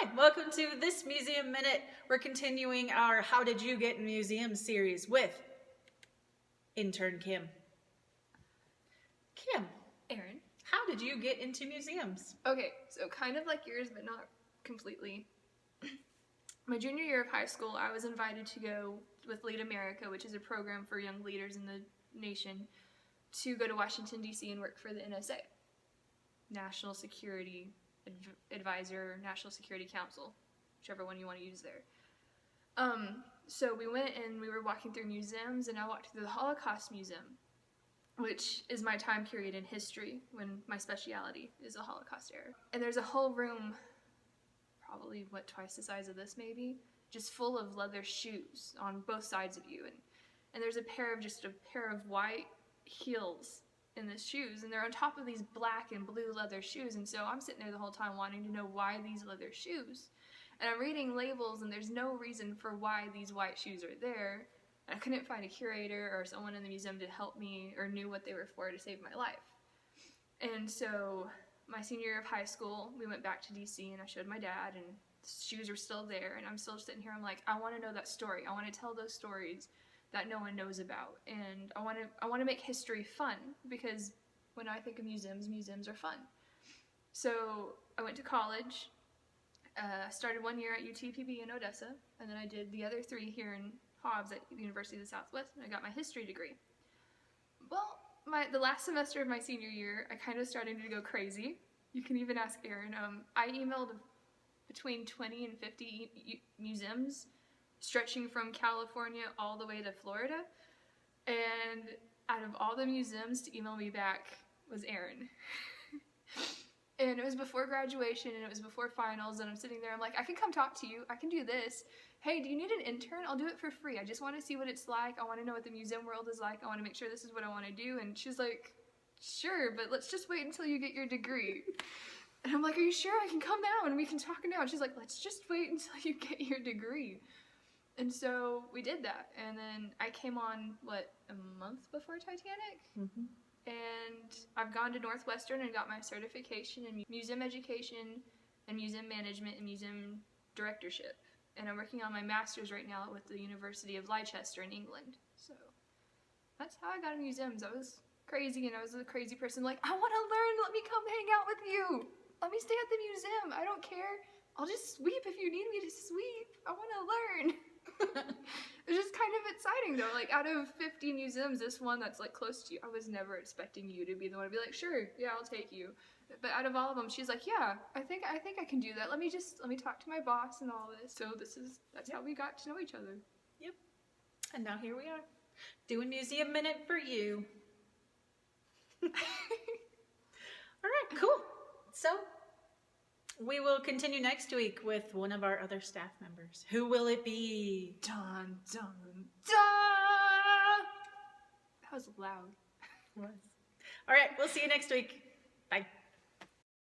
Hi, welcome to this Museum Minute. We're continuing our How Did You Get in Museums series with Intern Kim. Kim, Erin. how did you get into museums? Okay, so kind of like yours, but not completely. My junior year of high school, I was invited to go with Lead America, which is a program for young leaders in the nation, to go to Washington, D.C. and work for the NSA, National Security Advisor, National Security Council, whichever one you want to use there. So we went and we were walking through museums, and I walked through the Holocaust Museum, which is my time period in history when my speciality is the Holocaust era. And there's a whole room, probably twice the size of this maybe, just full of leather shoes on both sides of you. And there's a pair of white heels in the shoes, and they're on top of these black and blue leather shoes. And so I'm sitting there the whole time wanting to know why these leather shoes. And I'm reading labels, and there's no reason for why these white shoes are there. I couldn't find a curator or someone in the museum to help me or knew what they were for to save my life. And so my senior year of high school, we went back to DC, and I showed my dad, and the shoes are still there, and I'm still sitting here. I'm like, I want to know that story. I want to tell those stories that no one knows about, and I want to make history fun, because when I think of museums, museums are fun. So I went to college. I started 1 year at UTPB in Odessa, and then I did the other 3 here in Hobbs at the University of the Southwest, and I got my history degree. Well, the last semester of my senior year, I kind of started to go crazy. You can even ask Erin. I emailed between 20 and 50 museums, stretching from California all the way to Florida, and out of all the museums to email me back was Erin. And it was before graduation, and it was before finals, and I'm sitting there, I'm like, I can come talk to you, I can do this. Hey, do you need an intern? I'll do it for free. I just want to see what it's like. I want to know what the museum world is like. I want to make sure this is what I want to do. And she's like, sure, but let's just wait until you get your degree. And I'm like, are you sure I can come now and we can talk now? And she's like, let's just wait until you get your degree. And so we did that. And then I came on, a month before Titanic? Mm-hmm. And I've gone to Northwestern and got my certification in museum education and museum management and museum directorship. And I'm working on my master's right now with the University of Leicester in England. So that's how I got in museums. I was crazy, and I was a crazy person like, I want to learn, let me come hang out with you. Let me stay at the museum, I don't care. I'll just sweep if you need me to sweep. I want to learn. It was just kind of exciting though. Like, out of 50 museums, this one that's like close to you, I was never expecting you to be the one to be like, sure, yeah, I'll take you. But out of all of them, she's like, yeah, I think I can do that. Let me talk to my boss and all this. So that's how we got to know each other. Yep. And now here we are, doing Museum Minute for you. All right, cool. So we will continue next week with one of our other staff members. Who will it be? Dun, dun, dun! That was loud. It was. All right, we'll see you next week. Bye.